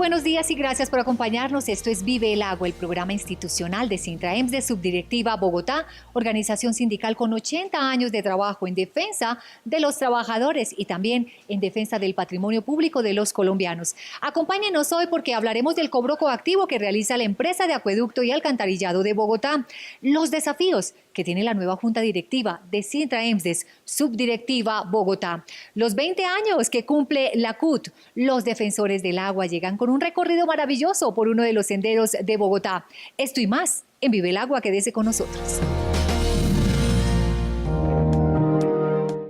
buenos días y gracias por acompañarnos. Esto es Vive el Agua, el programa institucional de Sintra-EMS de Subdirectiva Bogotá, organización sindical con 80 años de trabajo en defensa de los trabajadores y también en defensa del patrimonio público de los colombianos. Acompáñenos hoy porque hablaremos del cobro coactivo que realiza la empresa de acueducto y alcantarillado de Bogotá, los desafíos que tiene la nueva junta directiva de Sintra-EMS de Subdirectiva Bogotá, los 20 años que cumple la CUT. Los defensores del agua llegan con un recorrido maravilloso por uno de los senderos de Bogotá. Esto y más en Vive el Agua, quédese con nosotros.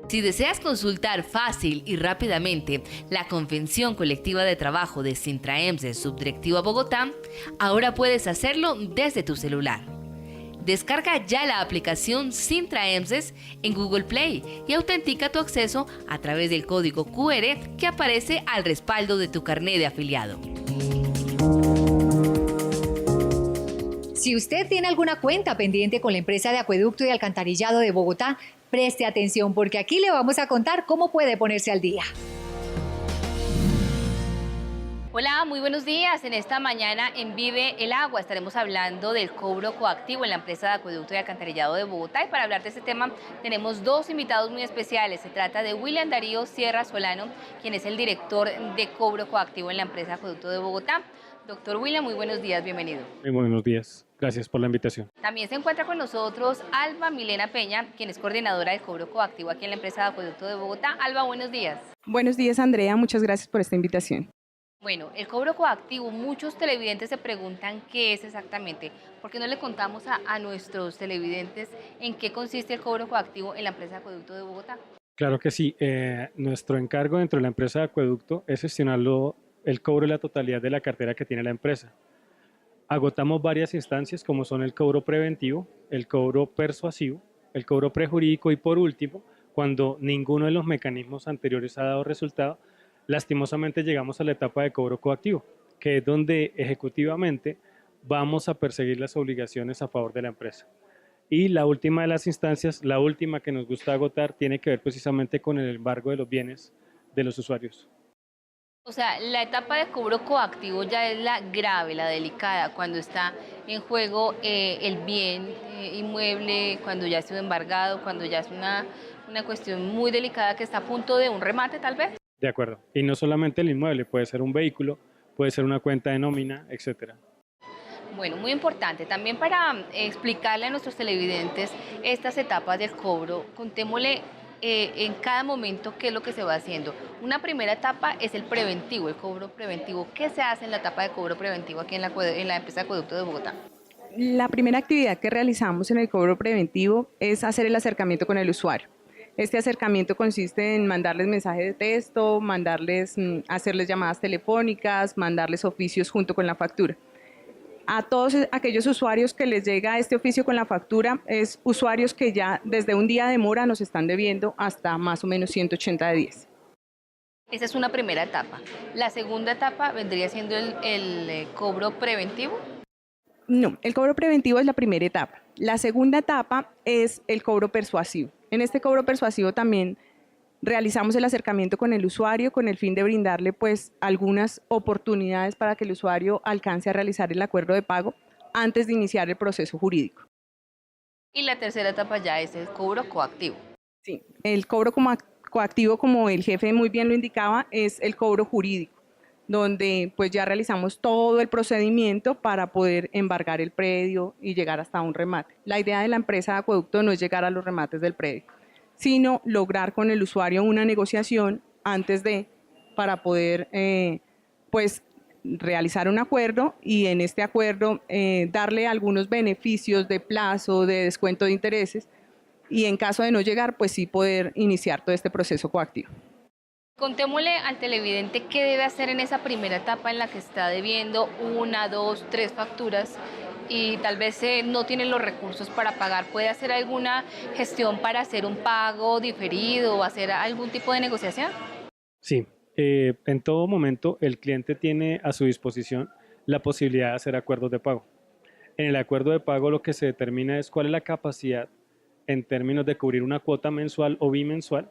Si deseas consultar fácil y rápidamente la Convención Colectiva de Trabajo de Sintra-EMS de Subdirectiva Bogotá, ahora puedes hacerlo desde tu celular. Descarga ya la aplicación Sintra-EMS en Google Play y autentica tu acceso a través del código QR que aparece al respaldo de tu carné de afiliado. Si usted tiene alguna cuenta pendiente con la empresa de acueducto y alcantarillado de Bogotá, preste atención porque aquí le vamos a contar cómo puede ponerse al día. Hola, muy buenos días. En esta mañana en Vive el Agua estaremos hablando del cobro coactivo en la empresa de acueducto y alcantarillado de Bogotá. Y para hablar de este tema tenemos dos invitados muy especiales. Se trata de William Darío Sierra Solano, quien es el director de cobro coactivo en la empresa de acueducto de Bogotá. Doctor William, muy buenos días, bienvenido. Muy buenos días, gracias por la invitación. También se encuentra con nosotros Alba Milena Peña, quien es coordinadora de cobro coactivo aquí en la empresa de acueducto de Bogotá. Alba, buenos días. Buenos días, Andrea, muchas gracias por esta invitación. Bueno, el cobro coactivo, muchos televidentes se preguntan qué es exactamente. ¿Por qué no le contamos a nuestros televidentes en qué consiste el cobro coactivo en la empresa de acueducto de Bogotá? Claro que sí, nuestro encargo dentro de la empresa de acueducto es gestionar el cobro de la totalidad de la cartera que tiene la empresa. Agotamos varias instancias como son el cobro preventivo, el cobro persuasivo, el cobro prejurídico y por último, cuando ninguno de los mecanismos anteriores ha dado resultado, lastimosamente llegamos a la etapa de cobro coactivo, que es donde ejecutivamente vamos a perseguir las obligaciones a favor de la empresa. Y la última de las instancias, la última que nos gusta agotar, tiene que ver precisamente con el embargo de los bienes de los usuarios. O sea, la etapa de cobro coactivo ya es la grave, la delicada, cuando está en juego el bien inmueble, cuando ya ha sido embargado, cuando ya es una cuestión muy delicada que está a punto de un remate tal vez. De acuerdo. Y no solamente el inmueble, puede ser un vehículo, puede ser una cuenta de nómina, etcétera. Bueno, muy importante. También para explicarle a nuestros televidentes estas etapas del cobro, contémosle en cada momento qué es lo que se va haciendo. Una primera etapa es el preventivo, el cobro preventivo. ¿Qué se hace en la etapa de cobro preventivo aquí en la empresa de acueducto de Bogotá? La primera actividad que realizamos en el cobro preventivo es hacer el acercamiento con el usuario. Este acercamiento consiste en mandarles mensajes de texto, hacerles llamadas telefónicas, mandarles oficios junto con la factura. A todos aquellos usuarios que les llega este oficio con la factura, es usuarios que ya desde un día de mora nos están debiendo hasta más o menos 180 días. Esa es una primera etapa. La segunda etapa vendría siendo el cobro preventivo. No, el cobro preventivo es la primera etapa. La segunda etapa es el cobro persuasivo. En este cobro persuasivo también realizamos el acercamiento con el usuario con el fin de brindarle pues algunas oportunidades para que el usuario alcance a realizar el acuerdo de pago antes de iniciar el proceso jurídico. Y la tercera etapa ya es el cobro coactivo. Sí, el cobro coactivo, como el jefe muy bien lo indicaba, es el cobro jurídico, donde pues ya realizamos todo el procedimiento para poder embargar el predio y llegar hasta un remate. La idea de la empresa de acueducto no es llegar a los remates del predio, sino lograr con el usuario una negociación para poder pues realizar un acuerdo y en este acuerdo darle algunos beneficios de plazo, de descuento de intereses y en caso de no llegar, pues sí poder iniciar todo este proceso coactivo. Contémosle al televidente qué debe hacer en esa primera etapa en la que está debiendo 1, 2, 3 facturas y tal vez no tiene los recursos para pagar. ¿Puede hacer alguna gestión para hacer un pago diferido o hacer algún tipo de negociación? Sí, en todo momento el cliente tiene a su disposición la posibilidad de hacer acuerdos de pago. En el acuerdo de pago lo que se determina es cuál es la capacidad en términos de cubrir una cuota mensual o bimensual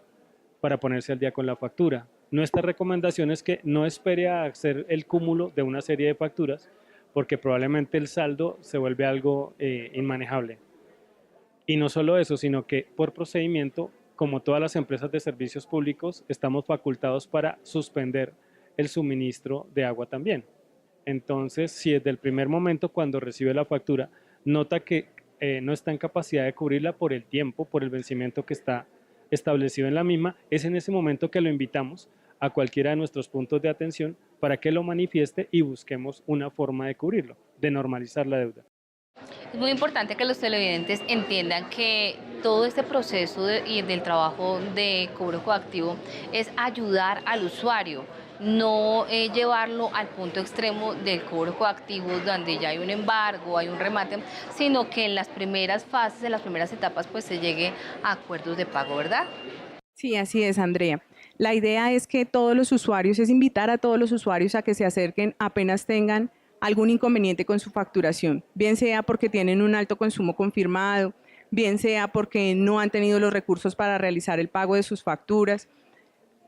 para ponerse al día con la factura. Nuestra recomendación es que no espere a hacer el cúmulo de una serie de facturas, porque probablemente el saldo se vuelve algo inmanejable. Y no solo eso, sino que por procedimiento, como todas las empresas de servicios públicos, estamos facultados para suspender el suministro de agua también. Entonces, si desde el primer momento cuando recibe la factura nota que no está en capacidad de cubrirla por el tiempo, por el vencimiento que está establecido en la misma, es en ese momento que lo invitamos a cualquiera de nuestros puntos de atención para que lo manifieste y busquemos una forma de cubrirlo, de normalizar la deuda. Es muy importante que los televidentes entiendan que todo este proceso del trabajo de cobro coactivo es ayudar al usuario, no llevarlo al punto extremo del cobro coactivo donde ya hay un embargo, hay un remate, sino que en las primeras fases, en las primeras etapas, pues se llegue a acuerdos de pago, ¿verdad? Sí, así es, Andrea. La idea es que todos los usuarios, es invitar a todos los usuarios a que se acerquen apenas tengan algún inconveniente con su facturación, bien sea porque tienen un alto consumo confirmado, bien sea porque no han tenido los recursos para realizar el pago de sus facturas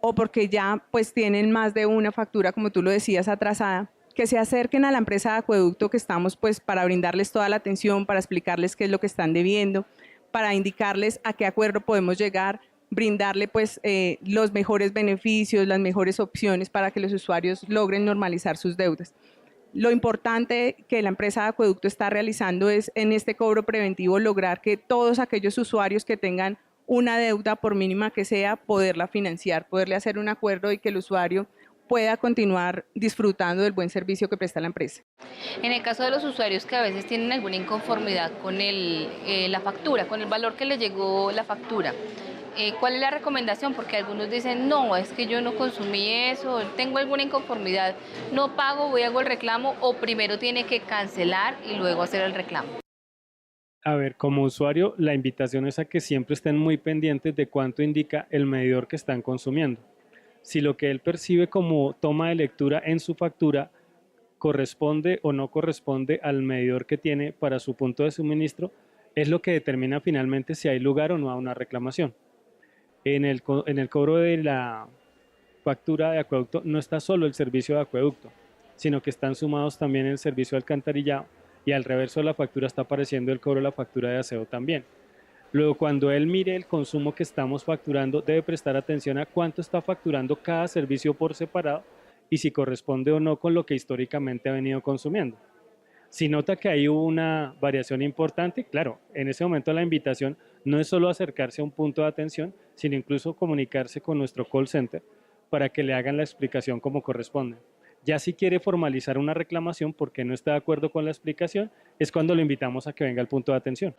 o porque ya pues tienen más de una factura, como tú lo decías, atrasada, que se acerquen a la empresa de acueducto que estamos pues para brindarles toda la atención, para explicarles qué es lo que están debiendo, para indicarles a qué acuerdo podemos llegar, brindarle pues los mejores beneficios, las mejores opciones para que los usuarios logren normalizar sus deudas. Lo importante que la empresa de acueducto está realizando es en este cobro preventivo lograr que todos aquellos usuarios que tengan una deuda, por mínima que sea, poderla financiar, poderle hacer un acuerdo y que el usuario pueda continuar disfrutando del buen servicio que presta la empresa. En el caso de los usuarios que a veces tienen alguna inconformidad con la factura, con el valor que les llegó la factura, ¿cuál es la recomendación? Porque algunos dicen, no, es que yo no consumí eso, tengo alguna inconformidad, no pago, voy a hago el reclamo, o primero tiene que cancelar y luego hacer el reclamo. A ver, como usuario, la invitación es a que siempre estén muy pendientes de cuánto indica el medidor que están consumiendo. Si lo que él percibe como toma de lectura en su factura corresponde o no corresponde al medidor que tiene para su punto de suministro, es lo que determina finalmente si hay lugar o no a una reclamación. En el cobro de la factura de acueducto no está solo el servicio de acueducto, sino que están sumados también el servicio de alcantarillado y al reverso de la factura está apareciendo el cobro de la factura de aseo también. Luego, cuando él mire el consumo que estamos facturando, debe prestar atención a cuánto está facturando cada servicio por separado y si corresponde o no con lo que históricamente ha venido consumiendo. Si nota que hay una variación importante, claro, en ese momento la invitación no es solo acercarse a un punto de atención, sino incluso comunicarse con nuestro call center para que le hagan la explicación como corresponde. Ya si quiere formalizar una reclamación porque no está de acuerdo con la explicación, es cuando lo invitamos a que venga al punto de atención.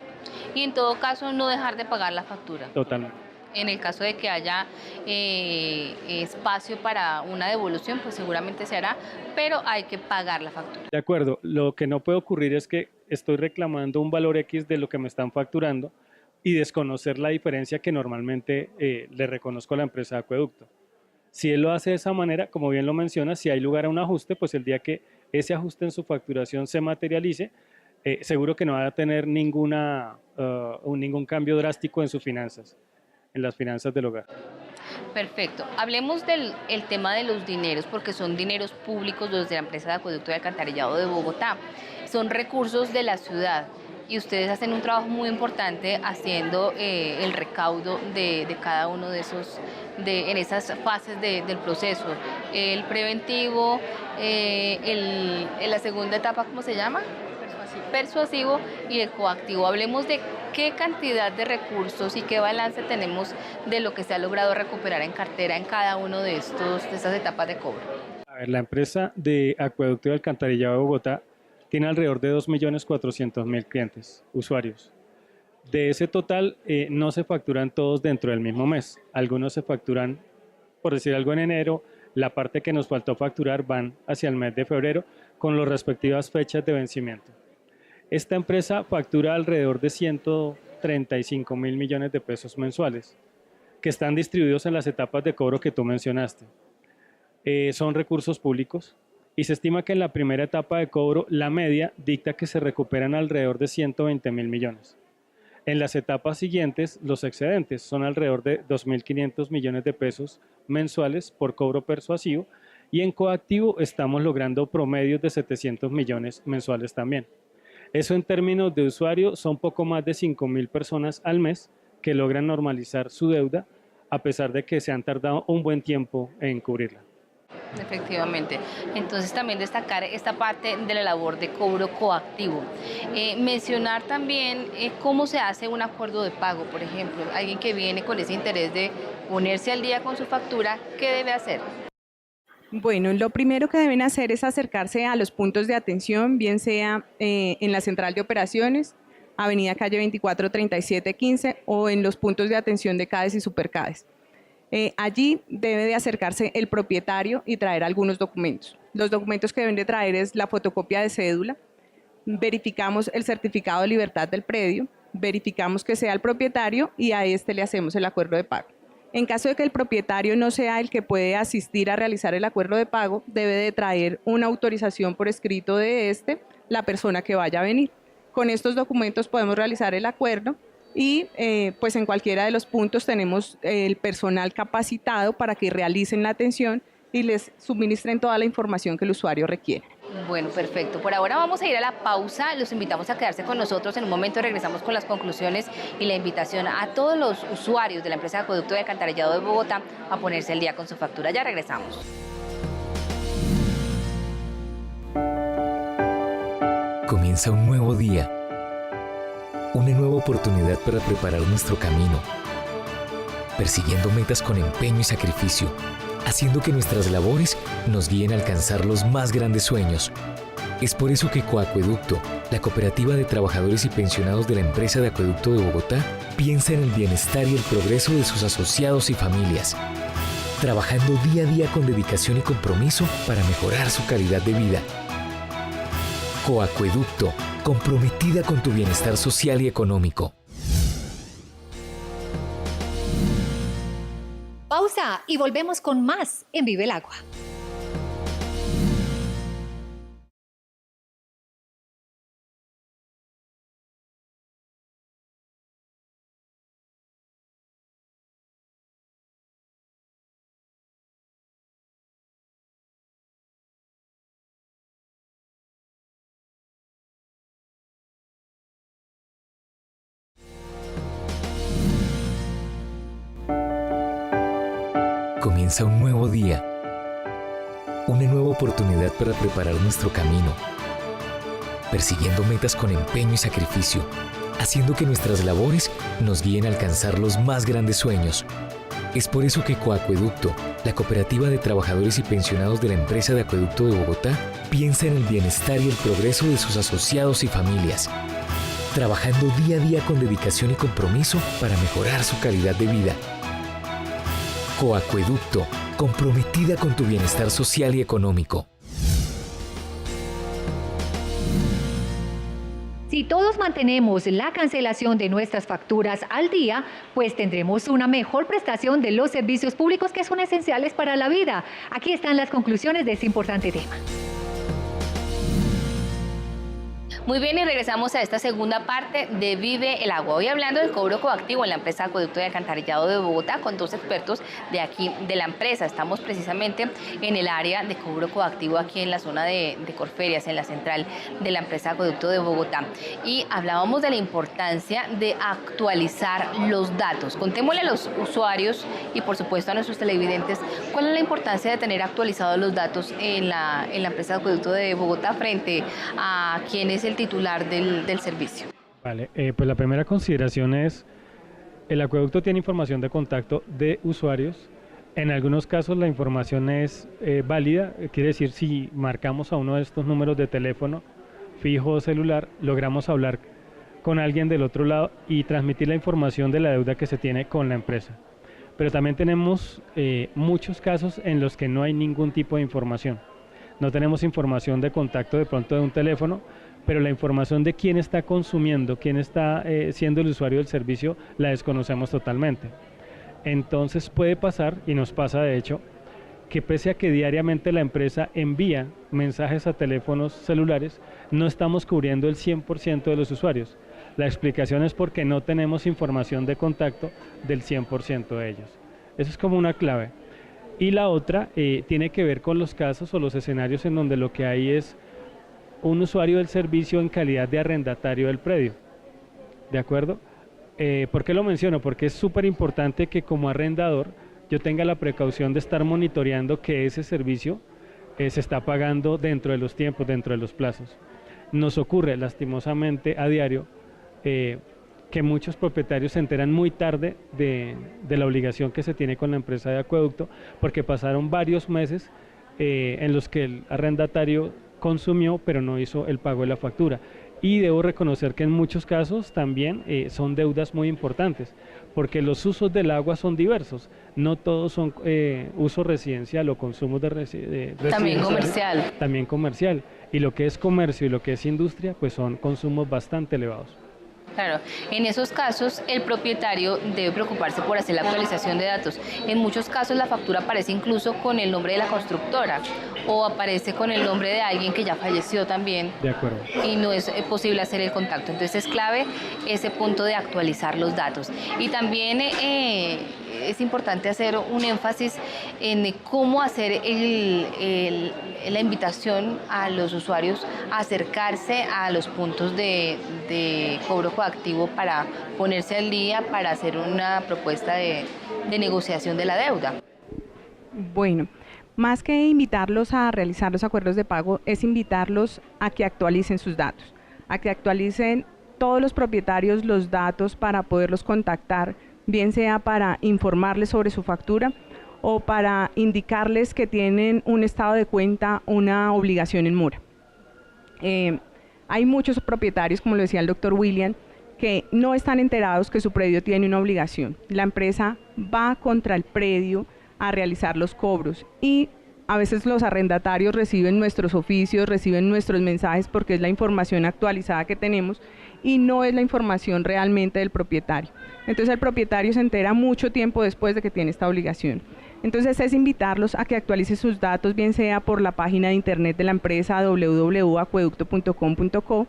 Y en todo caso, no dejar de pagar la factura. Totalmente. En el caso de que haya espacio para una devolución, pues seguramente se hará, pero hay que pagar la factura. De acuerdo, lo que no puede ocurrir es que estoy reclamando un valor X de lo que me están facturando y desconocer la diferencia que normalmente le reconozco a la empresa de acueducto. Si él lo hace de esa manera, como bien lo menciona, si hay lugar a un ajuste, pues el día que ese ajuste en su facturación se materialice, seguro que no va a tener ningún cambio drástico en sus finanzas, en las finanzas del hogar. Perfecto. Hablemos del tema de los dineros, porque son dineros públicos los de la empresa de acueducto y alcantarillado de Bogotá. Son recursos de la ciudad y ustedes hacen un trabajo muy importante haciendo el recaudo de cada uno de esos, en esas fases del proceso. El preventivo, en la segunda etapa, ¿cómo se llama? Persuasivo y el coactivo. Hablemos de qué cantidad de recursos y qué balance tenemos de lo que se ha logrado recuperar en cartera en cada uno de estas etapas de cobro. A ver, la empresa de acueducto y alcantarillado de Bogotá tiene alrededor de 2.400.000 clientes, usuarios. De ese total, no se facturan todos dentro del mismo mes. Algunos se facturan, por decir algo, en enero. La parte que nos faltó facturar van hacia el mes de febrero con las respectivas fechas de vencimiento. Esta empresa factura alrededor de 135.000 millones de pesos mensuales, que están distribuidos en las etapas de cobro que tú mencionaste. Son recursos públicos y se estima que en la primera etapa de cobro la media dicta que se recuperan alrededor de 120.000 millones. En las etapas siguientes, los excedentes son alrededor de 2.500 millones de pesos mensuales por cobro persuasivo, y en coactivo estamos logrando promedios de 700 millones mensuales también. Eso en términos de usuario son poco más de 5.000 personas al mes que logran normalizar su deuda, a pesar de que se han tardado un buen tiempo en cubrirla. Efectivamente. Entonces también destacar esta parte de la labor de cobro coactivo. Mencionar también cómo se hace un acuerdo de pago, por ejemplo. Alguien que viene con ese interés de ponerse al día con su factura, ¿qué debe hacer? Bueno, lo primero que deben hacer es acercarse a los puntos de atención, bien sea en la central de operaciones, Avenida Calle 24, 37, 15, o en los puntos de atención de CADES y Supercades. Allí debe de acercarse el propietario y traer algunos documentos. Los documentos que deben de traer es la fotocopia de cédula, verificamos el certificado de libertad del predio, verificamos que sea el propietario y a este le hacemos el acuerdo de pago. En caso de que el propietario no sea el que puede asistir a realizar el acuerdo de pago, debe de traer una autorización por escrito de la persona que vaya a venir. Con estos documentos podemos realizar el acuerdo y pues en cualquiera de los puntos tenemos el personal capacitado para que realicen la atención y les suministren toda la información que el usuario requiere. Bueno, perfecto. Por ahora vamos a ir a la pausa. Los invitamos a quedarse con nosotros. En un momento regresamos con las conclusiones y la invitación a todos los usuarios de la empresa de Acueducto de Alcantarillado de Bogotá a ponerse al día con su factura. Ya regresamos. Comienza un nuevo día, una nueva oportunidad para preparar nuestro camino, persiguiendo metas con empeño y sacrificio, haciendo que nuestras labores nos guíen a alcanzar los más grandes sueños. Es por eso que Coacueducto, la cooperativa de trabajadores y pensionados de la empresa de Acueducto de Bogotá, piensa en el bienestar y el progreso de sus asociados y familias, trabajando día a día con dedicación y compromiso para mejorar su calidad de vida. Coacueducto, comprometida con tu bienestar social y económico. Pausa y volvemos con más en Vive el Agua. Comienza un nuevo día, una nueva oportunidad para preparar nuestro camino, persiguiendo metas con empeño y sacrificio, haciendo que nuestras labores nos guíen a alcanzar los más grandes sueños. Es por eso que Coacueducto, la cooperativa de trabajadores y pensionados de la empresa de Acueducto de Bogotá, piensa en el bienestar y el progreso de sus asociados y familias, trabajando día a día con dedicación y compromiso para mejorar su calidad de vida. Coacueducto, comprometida con tu bienestar social y económico. Si todos mantenemos la cancelación de nuestras facturas al día, pues tendremos una mejor prestación de los servicios públicos que son esenciales para la vida. Aquí están las conclusiones de este importante tema. Muy bien, y regresamos a esta segunda parte de Vive el Agua. Hoy hablando del cobro coactivo en la empresa Acueducto de Alcantarillado de Bogotá con dos expertos de aquí de la empresa. Estamos precisamente en el área de cobro coactivo aquí en la zona de Corferias, en la central de la empresa Acueducto de Bogotá. Y hablábamos de la importancia de actualizar los datos. Contémosle a los usuarios y por supuesto a nuestros televidentes cuál es la importancia de tener actualizados los datos en la empresa Acueducto de Bogotá frente a quién es el titular del servicio. Vale, pues la primera consideración es, el acueducto tiene información de contacto de usuarios. En algunos casos la información es válida, quiere decir si marcamos a uno de estos números de teléfono fijo o celular, logramos hablar con alguien del otro lado y transmitir la información de la deuda que se tiene con la empresa. Pero también tenemos muchos casos en los que no hay ningún tipo de información. No tenemos información de contacto de pronto de un teléfono, pero la información de quién está consumiendo, quién está siendo el usuario del servicio, la desconocemos totalmente. Entonces puede pasar, y nos pasa de hecho, que pese a que diariamente la empresa envía mensajes a teléfonos celulares, no estamos cubriendo el 100% de los usuarios. La explicación es porque no tenemos información de contacto del 100% de ellos. Eso es como una clave. Y la otra tiene que ver con los casos o los escenarios en donde lo que hay es un usuario del servicio en calidad de arrendatario del predio. ¿De acuerdo? ¿Por qué lo menciono? Porque es súper importante que como arrendador yo tenga la precaución de estar monitoreando que ese servicio se está pagando dentro de los tiempos, dentro de los plazos. Nos ocurre lastimosamente a diario que muchos propietarios se enteran muy tarde de la obligación que se tiene con la empresa de acueducto, porque pasaron varios meses en los que el arrendatario consumió pero no hizo el pago de la factura. Y debo reconocer que en muchos casos también son deudas muy importantes, porque los usos del agua son diversos, no todos son uso residencial o consumos de residencial. También comercial. También comercial, y lo que es comercio y lo que es industria, pues son consumos bastante elevados. Claro, en esos casos el propietario debe preocuparse por hacer la actualización de datos. En muchos casos la factura aparece incluso con el nombre de la constructora o aparece con el nombre de alguien que ya falleció también. De acuerdo. Y no es posible hacer el contacto. Entonces es clave ese punto de actualizar los datos. Y también es importante hacer un énfasis en cómo hacer la invitación a los usuarios a acercarse a los puntos de cobro coactivo para ponerse al día, para hacer una propuesta de negociación de la deuda. Bueno, más que invitarlos a realizar los acuerdos de pago, es invitarlos a que actualicen sus datos, a que actualicen todos los propietarios los datos para poderlos contactar, bien sea para informarles sobre su factura o para indicarles que tienen un estado de cuenta, una obligación en mora. Hay muchos propietarios, como lo decía el doctor William, que no están enterados que su predio tiene una obligación. La empresa va contra el predio a realizar los cobros y a veces los arrendatarios reciben nuestros oficios, reciben nuestros mensajes porque es la información actualizada que tenemos y no es la información realmente del propietario. Entonces el propietario se entera mucho tiempo después de que tiene esta obligación. Entonces es invitarlos a que actualicen sus datos, bien sea por la página de internet de la empresa www.acueducto.com.co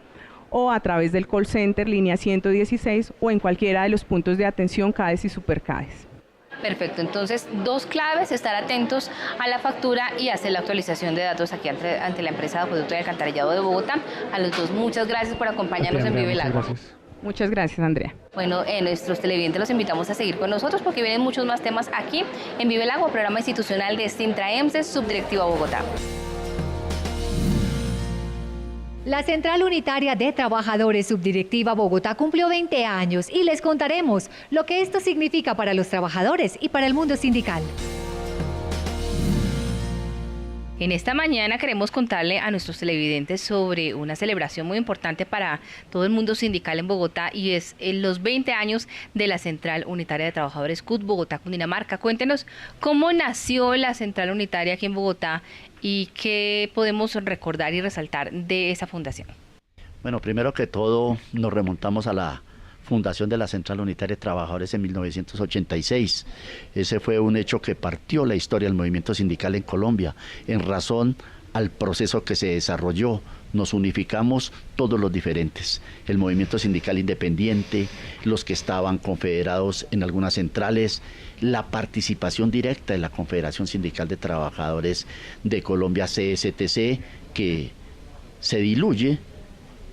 o a través del call center línea 116 o en cualquiera de los puntos de atención CADES y Supercades. Perfecto, entonces dos claves: estar atentos a la factura y hacer la actualización de datos aquí ante la empresa de acueducto y alcantarillado de Bogotá. A los dos, muchas gracias por acompañarnos en Vive el Agua. Muchas gracias, Andrea. Bueno, nuestros televidentes los invitamos a seguir con nosotros porque vienen muchos más temas aquí en Vive el Agua, programa institucional de Cintra EMSDE, Subdirectiva Bogotá. La Central Unitaria de Trabajadores Subdirectiva Bogotá cumplió 20 años y les contaremos lo que esto significa para los trabajadores y para el mundo sindical. En esta mañana queremos contarle a nuestros televidentes sobre una celebración muy importante para todo el mundo sindical en Bogotá y es los 20 años de la Central Unitaria de Trabajadores CUT Bogotá, Cundinamarca. Cuéntenos cómo nació la Central Unitaria aquí en Bogotá y qué podemos recordar y resaltar de esa fundación. Bueno, primero que todo nos remontamos a la fundación de la Central Unitaria de Trabajadores en 1986. Ese fue un hecho que partió la historia del movimiento sindical en Colombia, en razón al proceso que se desarrolló. Nos unificamos todos los diferentes, el movimiento sindical independiente, los que estaban confederados en algunas centrales, la participación directa de la Confederación Sindical de Trabajadores de Colombia, CSTC, que se diluye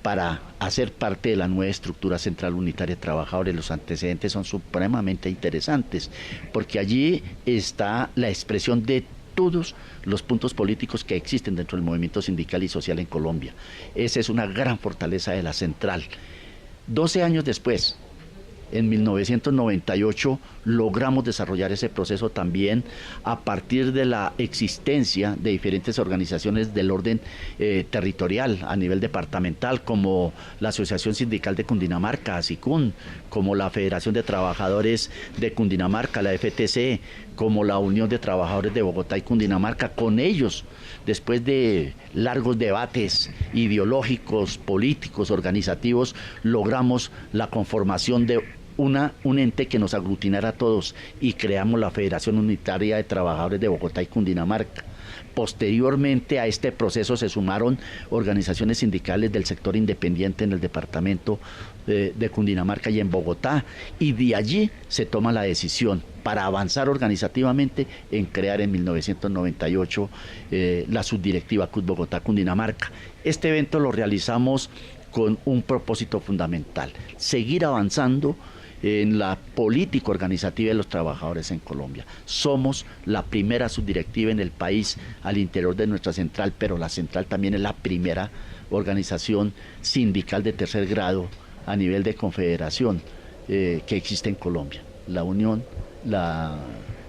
para hacer parte de la nueva estructura Central Unitaria de Trabajadores. Los antecedentes son supremamente interesantes, porque allí está la expresión de todos los puntos políticos que existen dentro del movimiento sindical y social en Colombia. Esa es una gran fortaleza de la Central. 12 años después, en 1998, logramos desarrollar ese proceso también a partir de la existencia de diferentes organizaciones del orden territorial a nivel departamental, como la Asociación Sindical de Cundinamarca, ASICUN, como la Federación de Trabajadores de Cundinamarca, la FTC, como la Unión de Trabajadores de Bogotá y Cundinamarca. Con ellos, después de largos debates ideológicos, políticos, organizativos, logramos la conformación de un ente que nos aglutinara a todos y creamos la Federación Unitaria de Trabajadores de Bogotá y Cundinamarca. Posteriormente a este proceso se sumaron organizaciones sindicales del sector independiente en el departamento de Cundinamarca y en Bogotá, y de allí se toma la decisión para avanzar organizativamente en crear en 1998 la subdirectiva CUT Bogotá Cundinamarca. Este evento lo realizamos con un propósito fundamental: seguir avanzando en la política organizativa de los trabajadores en Colombia. Somos la primera subdirectiva en el país al interior de nuestra central, pero la central también es la primera organización sindical de tercer grado a nivel de confederación que existe en Colombia, la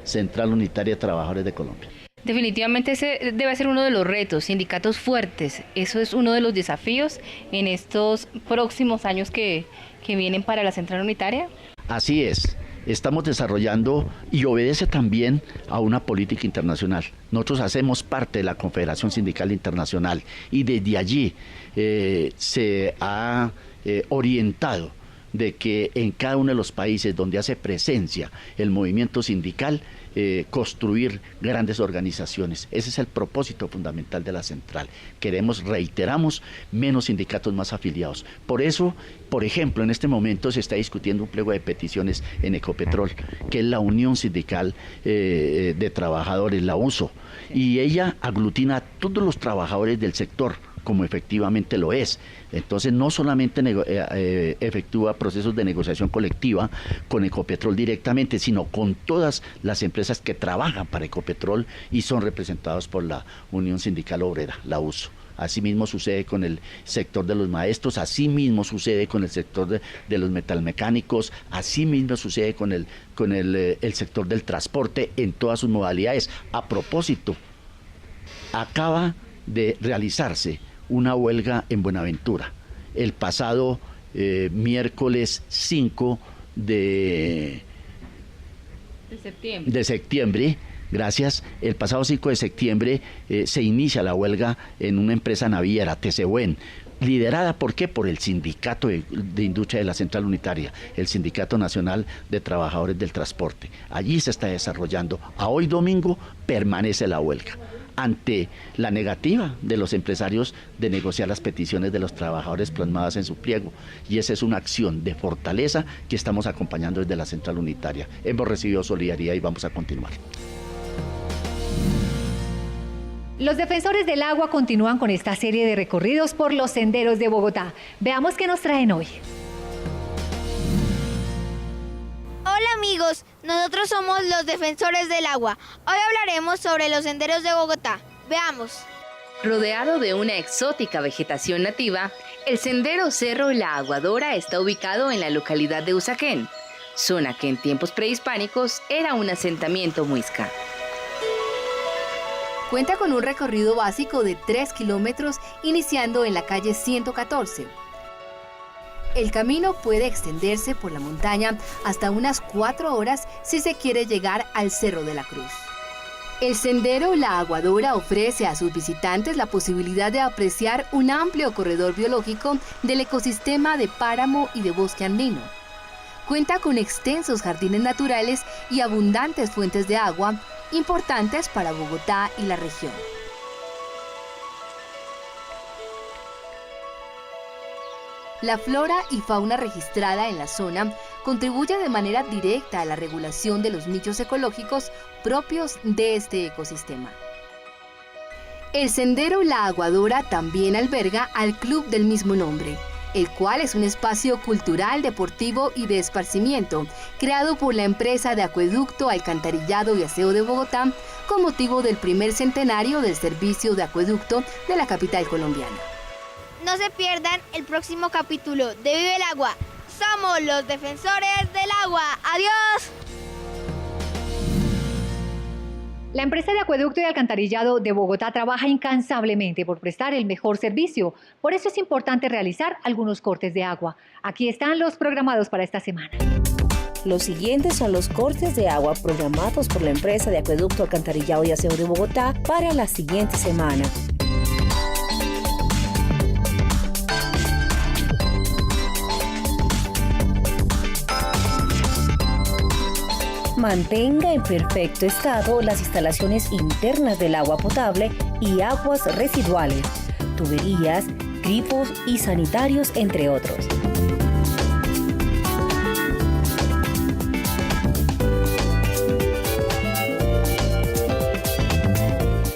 Central Unitaria de Trabajadores de Colombia. Definitivamente ese debe ser uno de los retos, sindicatos fuertes. Eso es uno de los desafíos en estos próximos años que vienen para la Central Unitaria. Así es, estamos desarrollando y obedece también a una política internacional. Nosotros hacemos parte de la Confederación Sindical Internacional y desde allí se ha orientado de que en cada uno de los países donde hace presencia el movimiento sindical, construir grandes organizaciones. Ese es el propósito fundamental de la central. Reiteramos, menos sindicatos, más afiliados. Por eso, por ejemplo, en este momento se está discutiendo un pliego de peticiones en Ecopetrol, que es la Unión Sindical de Trabajadores, la USO, y ella aglutina a todos los trabajadores del sector, como efectivamente lo es. Entonces no solamente efectúa procesos de negociación colectiva con Ecopetrol directamente, sino con todas las empresas que trabajan para Ecopetrol y son representados por la Unión Sindical Obrera, la USO. Asimismo sucede con el sector de los maestros, asimismo sucede con el sector de los metalmecánicos, asimismo sucede con el sector del transporte en todas sus modalidades. A propósito, acaba de realizarse una huelga en Buenaventura el pasado miércoles 5 de septiembre. Gracias. El pasado 5 de septiembre se inicia la huelga en una empresa naviera, TCBuen, liderada, ¿por qué? Por el Sindicato de Industria de la Central Unitaria, el Sindicato Nacional de Trabajadores del Transporte. Allí se está desarrollando. A hoy domingo permanece la huelga, ante la negativa de los empresarios de negociar las peticiones de los trabajadores plasmadas en su pliego. Y esa es una acción de fortaleza que estamos acompañando desde la Central Unitaria. Hemos recibido solidaridad y vamos a continuar. Los defensores del agua continúan con esta serie de recorridos por los senderos de Bogotá. Veamos qué nos traen hoy. Hola amigos, nosotros somos los defensores del agua. Hoy hablaremos sobre los senderos de Bogotá. Veamos. Rodeado de una exótica vegetación nativa, el sendero Cerro La Aguadora está ubicado en la localidad de Usaquén, zona que en tiempos prehispánicos era un asentamiento muisca. Cuenta con un recorrido básico de 3 kilómetros iniciando en la calle 114. El camino puede extenderse por la montaña hasta unas 4 horas si se quiere llegar al Cerro de la Cruz. El sendero La Aguadora ofrece a sus visitantes la posibilidad de apreciar un amplio corredor biológico del ecosistema de páramo y de bosque andino. Cuenta con extensos jardines naturales y abundantes fuentes de agua, importantes para Bogotá y la región. La flora y fauna registrada en la zona contribuye de manera directa a la regulación de los nichos ecológicos propios de este ecosistema. El sendero La Aguadora también alberga al club del mismo nombre, el cual es un espacio cultural, deportivo y de esparcimiento creado por la empresa de acueducto, alcantarillado y aseo de Bogotá con motivo del primer centenario del servicio de acueducto de la capital colombiana. No se pierdan el próximo capítulo de Vive el Agua. Somos los defensores del agua. ¡Adiós! La empresa de acueducto y alcantarillado de Bogotá trabaja incansablemente por prestar el mejor servicio. Por eso es importante realizar algunos cortes de agua. Aquí están los programados para esta semana. Los siguientes son los cortes de agua programados por la empresa de acueducto, alcantarillado y aseo de Bogotá para la siguiente semana. Mantenga en perfecto estado las instalaciones internas del agua potable y aguas residuales, tuberías, grifos y sanitarios, entre otros.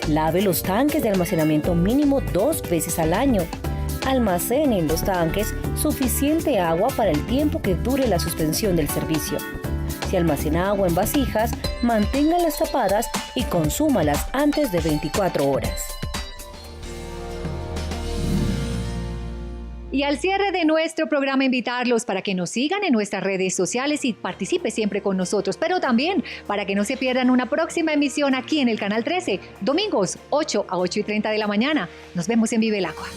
Lave los tanques de almacenamiento mínimo 2 veces al año. Almacene en los tanques suficiente agua para el tiempo que dure la suspensión del servicio. Si almacena agua en vasijas, manténgalas tapadas y consúmalas antes de 24 horas. Y al cierre de nuestro programa, invitarlos para que nos sigan en nuestras redes sociales y participe siempre con nosotros, pero también para que no se pierdan una próxima emisión aquí en el Canal 13, domingos 8 a 8:30 de la mañana. Nos vemos en Vive el Agua.